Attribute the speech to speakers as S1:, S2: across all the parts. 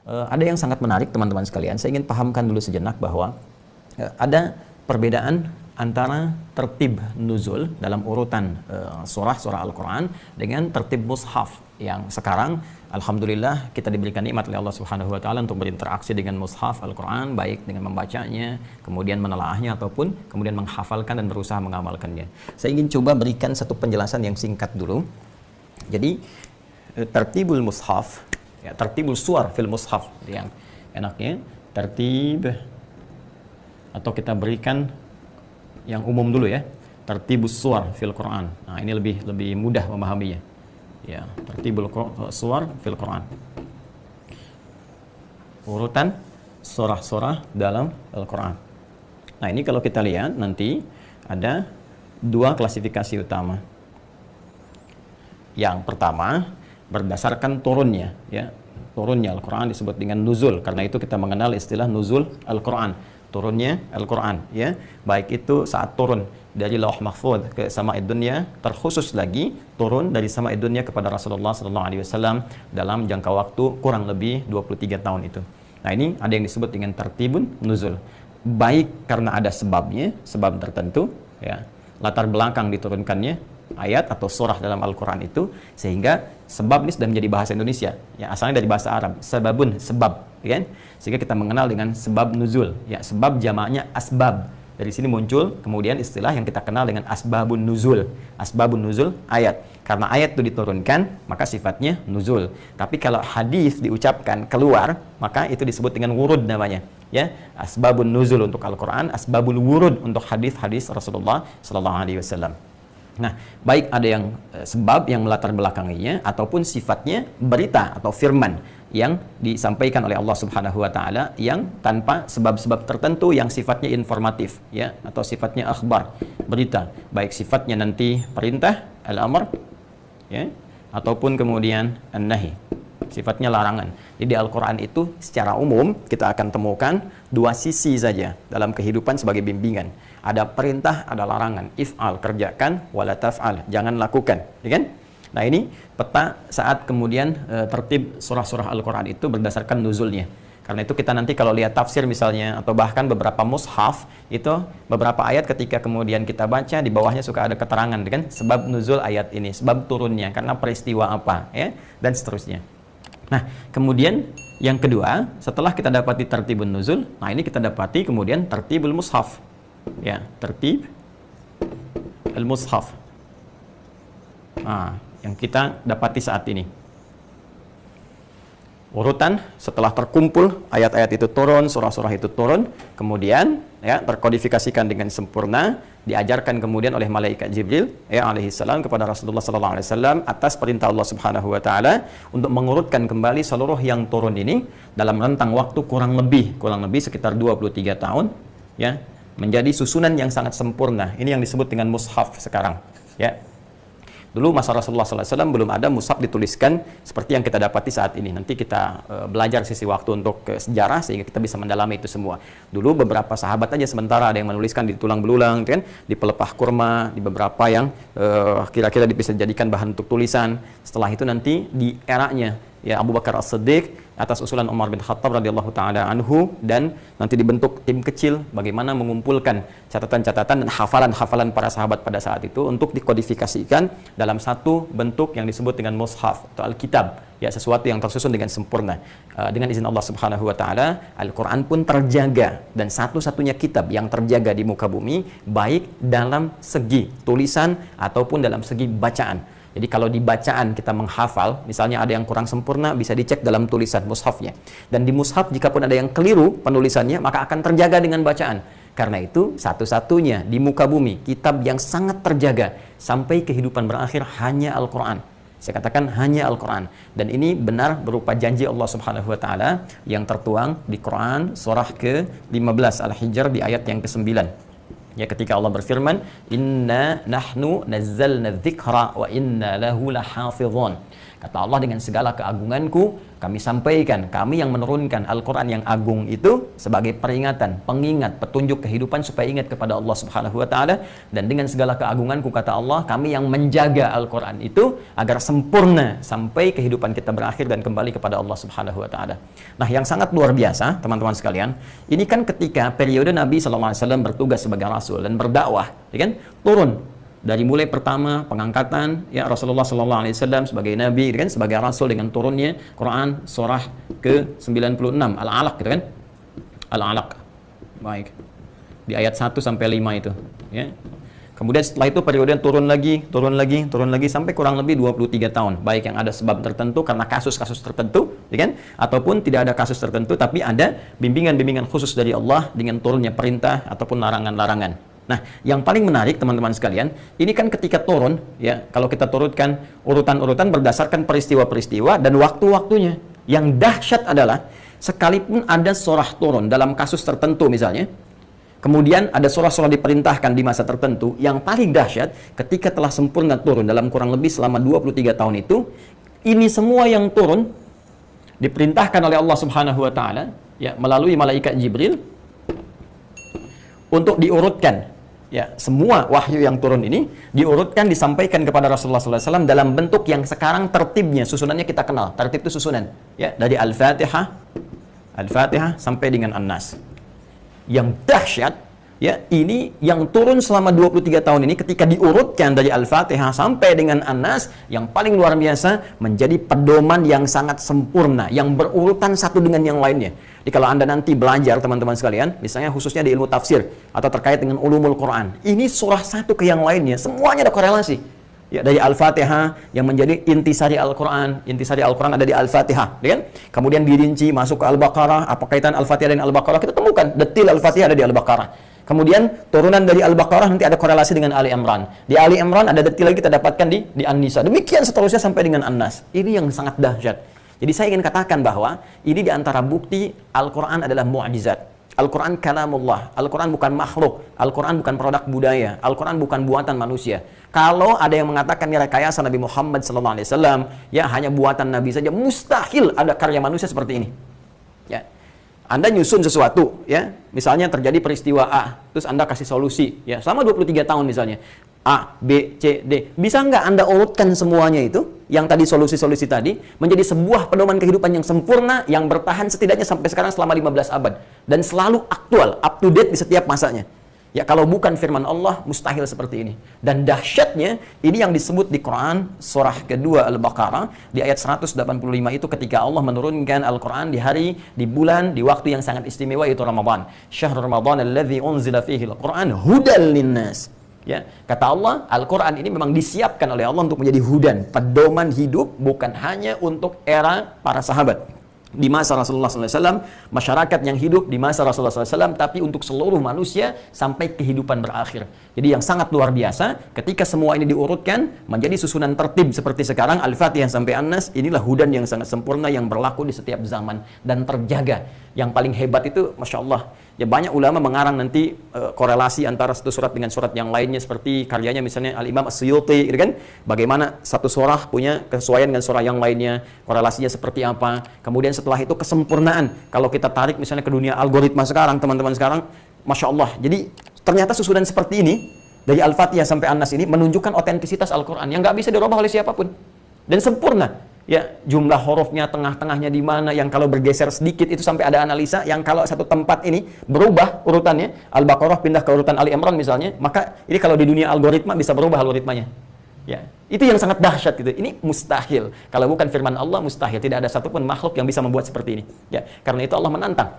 S1: ada yang sangat menarik teman-teman sekalian. Saya ingin pahamkan dulu sejenak bahwa ada perbedaan antara tertib nuzul dalam urutan surah-surah Al-Quran dengan tertib mushaf yang sekarang alhamdulillah kita diberikan nikmat oleh Allah Subhanahu wa taala untuk berinteraksi dengan mushaf Al-Quran, baik dengan membacanya, kemudian menelaahnya ataupun kemudian menghafalkan dan berusaha mengamalkannya. Saya ingin coba berikan satu penjelasan yang singkat dulu. Jadi tertibul mushaf, ya, tertibul suar fil mushaf yang enaknya tertib, atau kita berikan yang umum dulu ya, tertibus suar fil Quran. Nah, ini lebih mudah memahaminya. Ya, tertibul suar fil Quran. Urutan surah-surah dalam Al-Quran. Nah, ini kalau kita lihat nanti ada dua klasifikasi utama. Yang pertama, berdasarkan turunnya, ya. Turunnya Al-Quran disebut dengan nuzul. Karena itu kita mengenal istilah nuzul Al-Quran. Turunnya Al-Quran, ya, baik itu saat turun dari Lauh Mahfuz ke Sama'id Dunya, terkhusus lagi turun dari Sama'id Dunya kepada Rasulullah SAW dalam jangka waktu kurang lebih 23 tahun itu. Nah, ini ada yang disebut dengan tertibun nuzul, baik karena ada sebabnya, sebab tertentu, ya, latar belakang diturunkannya ayat atau surah dalam Al-Quran itu, sehingga sebab ini sudah menjadi bahasa Indonesia, ya, asalnya dari bahasa Arab, sebabun, sebab, ya, sehingga kita mengenal dengan sebab nuzul, ya, sebab jamaknya asbab. Dari sini muncul kemudian istilah yang kita kenal dengan asbabun nuzul. Asbabun nuzul ayat. Karena ayat itu diturunkan, maka sifatnya nuzul. Tapi kalau hadis diucapkan keluar, maka itu disebut dengan wurud namanya. Ya, asbabun nuzul untuk Al-Quran, asbabul wurud untuk hadis-hadis Rasulullah SAW. Nah, baik ada yang sebab yang melatar belakanginya ataupun sifatnya berita atau firman yang disampaikan oleh Allah Subhanahu wa taala yang tanpa sebab-sebab tertentu yang sifatnya informatif, ya, atau sifatnya akhbar, berita, baik sifatnya nanti perintah, al-amr, ya, ataupun kemudian an-nahi, sifatnya larangan. Jadi Al-Quran itu secara umum kita akan temukan dua sisi saja dalam kehidupan sebagai bimbingan. Ada perintah, ada larangan. If'al, kerjakan, wala taf'al, jangan lakukan, ya kan? Nah, ini peta saat kemudian tertib surah-surah Al-Quran itu berdasarkan nuzulnya. Karena itu kita nanti kalau lihat tafsir misalnya, atau bahkan beberapa mushaf, itu beberapa ayat ketika kemudian kita baca, di bawahnya suka ada keterangan, kan? Sebab nuzul ayat ini, sebab turunnya, karena peristiwa apa, ya, dan seterusnya. Nah, kemudian yang kedua, setelah kita dapati tertibun nuzul, nah ini kita dapati kemudian tertibul mushaf. Ya, tertib al-mushaf. Nah, yang kita dapati saat ini. Urutan setelah terkumpul ayat-ayat itu turun, surah-surah itu turun, kemudian ya terkodifikasikan dengan sempurna, diajarkan kemudian oleh malaikat Jibril ya alaihi salam kepada Rasulullah sallallahu alaihi wasallam atas perintah Allah Subhanahu wa taala untuk mengurutkan kembali seluruh yang turun ini dalam rentang waktu kurang lebih sekitar 23 tahun, ya, menjadi susunan yang sangat sempurna. Ini yang disebut dengan mushaf sekarang, ya. Dulu masa Rasulullah SAW belum ada mushaf dituliskan seperti yang kita dapati saat ini. Nanti kita belajar sisi waktu untuk sejarah sehingga kita bisa mendalami itu semua. Dulu beberapa sahabat aja sementara ada yang menuliskan di tulang belulang, kan, di pelepah kurma, di beberapa yang kira-kira bisa dijadikan bahan untuk tulisan. Setelah itu nanti di eranya ya Abu Bakar As-Siddiq atas usulan Umar bin Khattab radhiyallahu taala anhu, dan nanti dibentuk tim kecil bagaimana mengumpulkan catatan-catatan dan hafalan-hafalan para sahabat pada saat itu untuk dikodifikasikan dalam satu bentuk yang disebut dengan mushaf atau Alkitab, ya, sesuatu yang tersusun dengan sempurna. Dengan izin Allah Subhanahu wa taala, Al-Qur'an pun terjaga, dan satu-satunya kitab yang terjaga di muka bumi baik dalam segi tulisan ataupun dalam segi bacaan. Jadi kalau di bacaan kita menghafal, misalnya ada yang kurang sempurna, bisa dicek dalam tulisan mushafnya. Dan di mushaf jika pun ada yang keliru penulisannya, maka akan terjaga dengan bacaan. Karena itu satu-satunya di muka bumi kitab yang sangat terjaga sampai kehidupan berakhir hanya Al-Quran. Saya katakan hanya Al-Quran. Dan ini benar berupa janji Allah Subhanahu wa taala yang tertuang di Quran surah ke-15 Al-Hijr di ayat yang ke-9. Ya, ketika Allah berfirman, "Inna nahnu nazzalna dzikra wa inna lahu lahafizun." Kata Allah, dengan segala keagunganku, kami sampaikan, kami yang menurunkan Al-Quran yang agung itu sebagai peringatan, pengingat, petunjuk kehidupan supaya ingat kepada Allah Subhanahu wa Ta'ala. Dan dengan segala keagunganku, kata Allah, kami yang menjaga Al-Quran itu agar sempurna sampai kehidupan kita berakhir dan kembali kepada Allah Subhanahu wa Ta'ala. Nah, yang sangat luar biasa, teman-teman sekalian, ini kan ketika periode Nabi SAW bertugas sebagai Rasul dan berdakwah, ya kan, turun dari mulai pertama pengangkatan ya Rasulullah SAW sebagai Nabi, kan, sebagai Rasul, dengan turunnya Quran surah ke-96 Al-Alaq, gitu kan, Al-Alaq, baik, di ayat 1 sampai 5 itu ya. Kemudian setelah itu periode turun lagi sampai kurang lebih 23 tahun, baik yang ada sebab tertentu karena kasus-kasus tertentu, ya kan, ataupun tidak ada kasus tertentu tapi ada bimbingan-bimbingan khusus dari Allah dengan turunnya perintah ataupun larangan-larangan. Nah, yang paling menarik teman-teman sekalian, ini kan ketika turun, ya, kalau kita turutkan urutan-urutan berdasarkan peristiwa-peristiwa dan waktu-waktunya. Yang dahsyat adalah, sekalipun ada surah turun dalam kasus tertentu misalnya, kemudian ada surah-surah diperintahkan di masa tertentu, yang paling dahsyat, ketika telah sempurna turun dalam kurang lebih selama 23 tahun itu, ini semua yang turun, diperintahkan oleh Allah Subhanahu wa Ta'ala, ya, melalui malaikat Jibril, untuk diurutkan. Ya, semua wahyu yang turun ini diurutkan, disampaikan kepada Rasulullah SAW dalam bentuk yang sekarang tertibnya, susunannya kita kenal. Tertib itu susunan, ya, dari Al-Fatihah sampai dengan An-Nas. Yang dahsyat, ya, ini yang turun selama 23 tahun ini ketika diurutkan dari Al-Fatihah sampai dengan An-Nas, yang paling luar biasa, menjadi pedoman yang sangat sempurna, yang berurutan satu dengan yang lainnya. Jadi kalau Anda nanti belajar, teman-teman sekalian, misalnya khususnya di ilmu tafsir atau terkait dengan ulumul Quran, ini surah satu ke yang lainnya, semuanya ada korelasi. Ya, dari Al-Fatihah yang menjadi intisari Al-Quran, intisari Al-Quran ada di Al-Fatihah, ya kan? Kemudian dirinci masuk ke Al-Baqarah, apa kaitan Al-Fatihah dan Al-Baqarah, kita temukan detil Al-Fatihah ada di Al-Baqarah. Kemudian turunan dari Al-Baqarah nanti ada korelasi dengan Ali Imran. Di Ali Imran ada detil lagi kita dapatkan di An-Nisa. Demikian seterusnya sampai dengan An-Nas. Ini yang sangat dahsyat. Jadi saya ingin katakan bahwa ini diantara bukti Al-Quran adalah mu'jizat. Al-Quran kalamullah. Al-Quran bukan makhluk. Al-Quran bukan produk budaya. Al-Quran bukan buatan manusia. Kalau ada yang mengatakan ini rekayasa Nabi Muhammad SAW, ya hanya buatan Nabi saja, mustahil ada karya manusia seperti ini. Ya. Anda nyusun sesuatu, ya, misalnya terjadi peristiwa A, terus Anda kasih solusi, ya, selama 23 tahun misalnya, A, B, C, D. Bisa nggak Anda urutkan semuanya itu, yang tadi solusi-solusi tadi, menjadi sebuah pedoman kehidupan yang sempurna, yang bertahan setidaknya sampai sekarang selama 15 abad. Dan selalu aktual, up to date di setiap masanya. Ya, kalau bukan firman Allah, mustahil seperti ini. Dan dahsyatnya, ini yang disebut di Quran, surah kedua Al-Baqarah, di ayat 185 itu ketika Allah menurunkan Al-Quran di hari, di bulan, di waktu yang sangat istimewa, yaitu Ramadan. Syahrul Ramadan alladzi unzila fihi Al-Quran hudal linnas. Ya, kata Allah, Al-Quran ini memang disiapkan oleh Allah untuk menjadi hudan, pedoman hidup, bukan hanya untuk era para sahabat. Di masa Rasulullah SAW, masyarakat yang hidup di masa Rasulullah SAW, tapi untuk seluruh manusia sampai kehidupan berakhir. Jadi yang sangat luar biasa, ketika semua ini diurutkan menjadi susunan tertib seperti sekarang, Al-Fatihah sampai An-Nas, inilah hudan yang sangat sempurna yang berlaku di setiap zaman dan terjaga. Yang paling hebat itu, Masya Allah, ya banyak ulama mengarang nanti korelasi antara satu surat dengan surat yang lainnya, seperti karyanya misalnya Al-Imam As-Suyuti, gitu kan? Bagaimana satu surah punya kesesuaian dengan surah yang lainnya, korelasinya seperti apa. Kemudian setelah itu kesempurnaan. Kalau kita tarik misalnya ke dunia algoritma sekarang, teman-teman sekarang, Masya Allah. Jadi ternyata susunan seperti ini, dari Al-Fatihah sampai An-Nas ini, menunjukkan otentisitas Al-Quran yang nggak bisa dirubah oleh siapapun. Dan sempurna. Ya, jumlah hurufnya, tengah-tengahnya di mana, yang kalau bergeser sedikit itu sampai ada analisa, yang kalau satu tempat ini berubah urutannya, Al-Baqarah pindah ke urutan Ali Imran misalnya, maka ini kalau di dunia algoritma bisa berubah algoritmanya. Ya, itu yang sangat dahsyat gitu. Ini mustahil. Kalau bukan firman Allah, mustahil. Tidak ada satupun makhluk yang bisa membuat seperti ini. Ya, karena itu Allah menantang,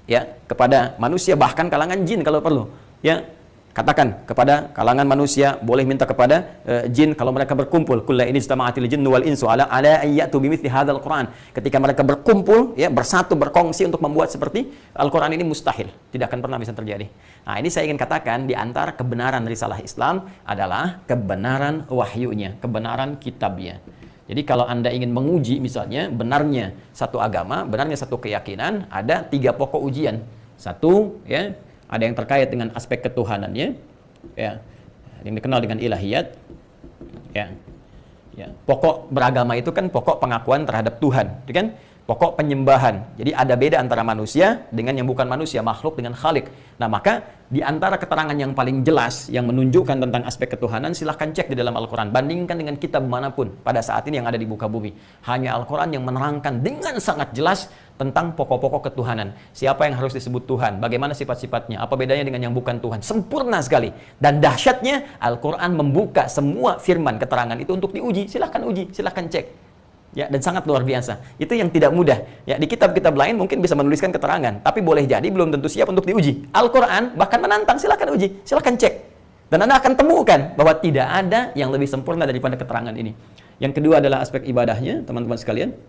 S1: ya, kepada manusia, bahkan kalangan jin kalau perlu. Ya, katakan kepada kalangan manusia, boleh minta kepada jin kalau mereka berkumpul, kulla in ijtama'atil jinnu wal insu ala ayyatu bimithli hadzal Qur'an. Ketika mereka berkumpul, ya, bersatu, berkongsi untuk membuat seperti Al-Qur'an ini, mustahil, tidak akan pernah bisa terjadi. Nah, ini saya ingin katakan di antara kebenaran risalah Islam adalah kebenaran wahyunya, kebenaran kitabnya. Jadi kalau Anda ingin menguji misalnya benarnya satu agama, benarnya satu keyakinan, ada 3 pokok ujian. Satu, ya, ada yang terkait dengan aspek ketuhanannya, ya, yang dikenal dengan ilahiyat, ya. Ya, pokok beragama itu kan pokok pengakuan terhadap Tuhan, gitu kan? Pokok penyembahan. Jadi ada beda antara manusia dengan yang bukan manusia, makhluk dengan khalik. Nah, maka di antara keterangan yang paling jelas yang menunjukkan tentang aspek ketuhanan, silahkan cek di dalam Al-Quran. Bandingkan dengan kitab manapun pada saat ini yang ada di muka bumi. Hanya Al-Quran yang menerangkan dengan sangat jelas tentang pokok-pokok ketuhanan. Siapa yang harus disebut Tuhan, bagaimana sifat-sifatnya, apa bedanya dengan yang bukan Tuhan. Sempurna sekali. Dan dahsyatnya, Al-Quran membuka semua firman keterangan itu untuk diuji. Silahkan uji, silahkan cek. Ya, dan sangat luar biasa. Itu yang tidak mudah. Ya, di kitab-kitab lain mungkin bisa menuliskan keterangan, tapi boleh jadi belum tentu siap untuk diuji. Al-Quran bahkan menantang, silakan uji, silakan cek. Dan Anda akan temukan bahwa tidak ada yang lebih sempurna daripada keterangan ini. Yang kedua adalah aspek ibadahnya, teman-teman sekalian.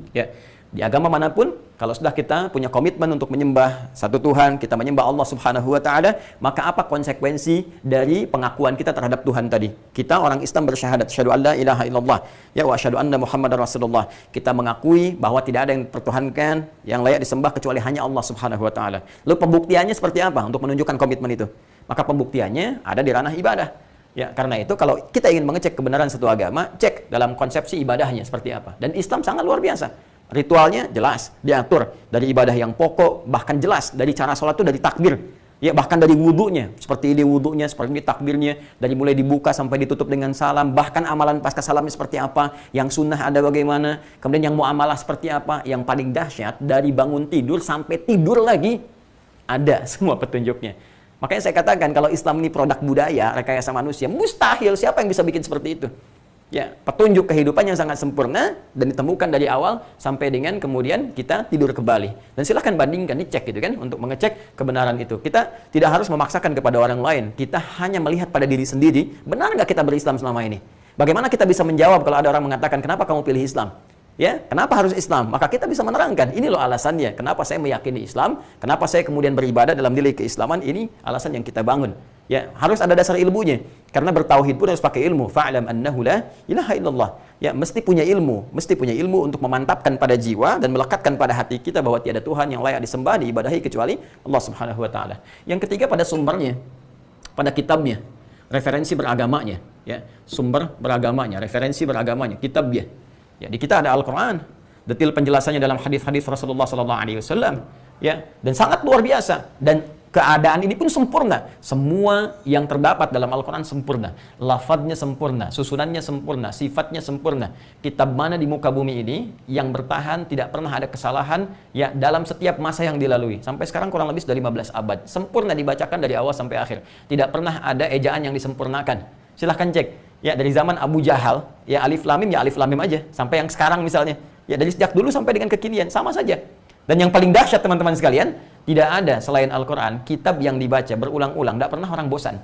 S1: Ya, di agama manapun, kalau sudah kita punya komitmen untuk menyembah satu Tuhan, kita menyembah Allah Subhanahu wa Ta'ala, maka apa konsekuensi dari pengakuan kita terhadap Tuhan tadi? Kita orang Islam bersyahadat, asyhadu an la ilaha illallah, ya wa asyhadu anna Muhammadar Rasulullah. Kita mengakui bahwa tidak ada yang dipertuhankan yang layak disembah kecuali hanya Allah Subhanahu wa Ta'ala. Lalu pembuktiannya seperti apa untuk menunjukkan komitmen itu? Maka pembuktiannya ada di ranah ibadah. Ya, karena itu kalau kita ingin mengecek kebenaran satu agama, cek dalam konsepsi ibadahnya seperti apa. Dan Islam sangat luar biasa. Ritualnya jelas, diatur dari ibadah yang pokok, bahkan jelas dari cara sholat itu dari takbir. Ya, bahkan dari wudhunya, seperti ini wudhunya, seperti ini takbirnya, dari mulai dibuka sampai ditutup dengan salam, bahkan amalan pasca salamnya seperti apa, yang sunnah ada bagaimana, kemudian yang muamalah seperti apa, yang paling dahsyat dari bangun tidur sampai tidur lagi ada semua petunjuknya. Makanya saya katakan kalau Islam ini produk budaya, rekayasa manusia, mustahil siapa yang bisa bikin seperti itu. Ya, petunjuk kehidupan yang sangat sempurna dan ditemukan dari awal sampai dengan kemudian kita tidur kembali. Dan silahkan bandingkan, dicek gitu kan, untuk mengecek kebenaran itu. Kita tidak harus memaksakan kepada orang lain. Kita hanya melihat pada diri sendiri, benar nggak kita berislam selama ini? Bagaimana kita bisa menjawab kalau ada orang mengatakan, kenapa kamu pilih Islam? Ya, kenapa harus Islam? Maka kita bisa menerangkan, ini loh alasannya. Kenapa saya meyakini Islam? Kenapa saya kemudian beribadah dalam nilai keislaman? Ini alasan yang kita bangun. Ya, harus ada dasar ilmunya. Karena bertauhid pun harus pakai ilmu. Fa'lam annahu la ilaha illallah. Ya, mesti punya ilmu untuk memantapkan pada jiwa dan melekatkan pada hati kita bahwa tiada Tuhan yang layak disembah, diibadahi kecuali Allah Subhanahu wa Ta'ala. Yang ketiga pada sumbernya, pada kitabnya, referensi beragamanya, ya, sumber beragamanya, referensi beragamanya, kitabnya. Ya, di kita ada Al-Qur'an, detail penjelasannya dalam hadis-hadis Rasulullah sallallahu alaihi wasallam, ya, dan sangat luar biasa. Dan keadaan ini pun sempurna. Semua yang terdapat dalam Al-Quran sempurna. Lafadznya sempurna, susunannya sempurna, sifatnya sempurna. Kitab mana di muka bumi ini yang bertahan, tidak pernah ada kesalahan ya dalam setiap masa yang dilalui. Sampai sekarang kurang lebih dari 15 abad. Sempurna dibacakan dari awal sampai akhir. Tidak pernah ada ejaan yang disempurnakan. Silahkan cek. Ya, dari zaman Abu Jahal, ya alif lam mim, ya alif lam mim aja. Sampai yang sekarang misalnya. Ya, dari sejak dulu sampai dengan kekinian, sama saja. Dan yang paling dahsyat teman-teman sekalian, tidak ada selain Al-Quran, kitab yang dibaca berulang-ulang, tidak pernah orang bosan.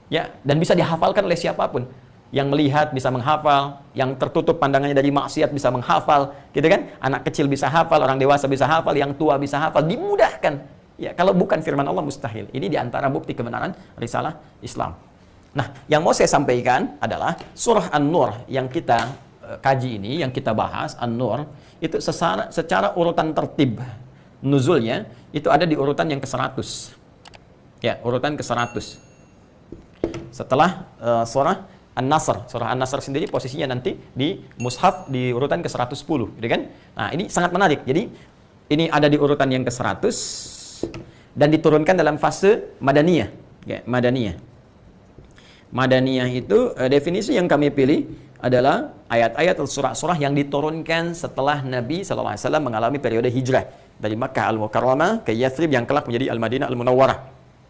S1: Ya, dan bisa dihafalkan oleh siapapun. Yang melihat bisa menghafal, yang tertutup pandangannya dari maksiat bisa menghafal, gitu kan? Anak kecil bisa hafal, orang dewasa bisa hafal, yang tua bisa hafal, dimudahkan. Ya, kalau bukan firman Allah mustahil. Ini diantara bukti kebenaran risalah Islam. Nah, yang mau saya sampaikan adalah surah An-Nur yang kita kaji ini, yang kita bahas, An-Nur, itu secara urutan tertib nuzulnya, itu ada di urutan yang ke-100. Ya, urutan ke-100. Setelah surah An-Nasr. Surah An-Nasr sendiri posisinya nanti di mushaf di urutan ke-110, gitu kan? Nah, ini sangat menarik. Jadi, ini ada di urutan yang ke-100 dan diturunkan dalam fase Madaniyah. Ya, Madaniyah. Madaniyah itu definisi yang kami pilih adalah ayat-ayat surah-surah yang diturunkan setelah Nabi SAW mengalami periode hijrah dari Makkah Al-Mukarramah ke Yathrib yang kelak menjadi Al-Madinah Al-Munawwarah.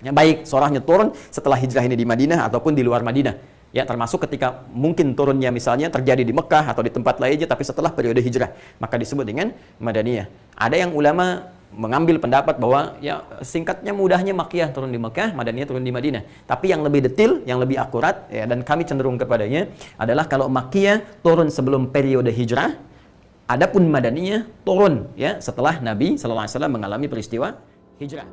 S1: Ya, baik surahnya turun setelah hijrah ini di Madinah ataupun di luar Madinah. Ya, termasuk ketika mungkin turunnya misalnya terjadi di Mekah atau di tempat lainnya tapi setelah periode hijrah, maka disebut dengan Madaniyah. Ada yang ulama mengambil pendapat bahwa ya singkatnya mudahnya Makkiyah turun di Mekah, Madaniyah turun di Madinah. Tapi yang lebih detail, yang lebih akurat ya, dan kami cenderung kepadanya adalah kalau Makkiyah turun sebelum periode hijrah, adapun Madaniyah turun ya setelah Nabi SAW mengalami peristiwa hijrah.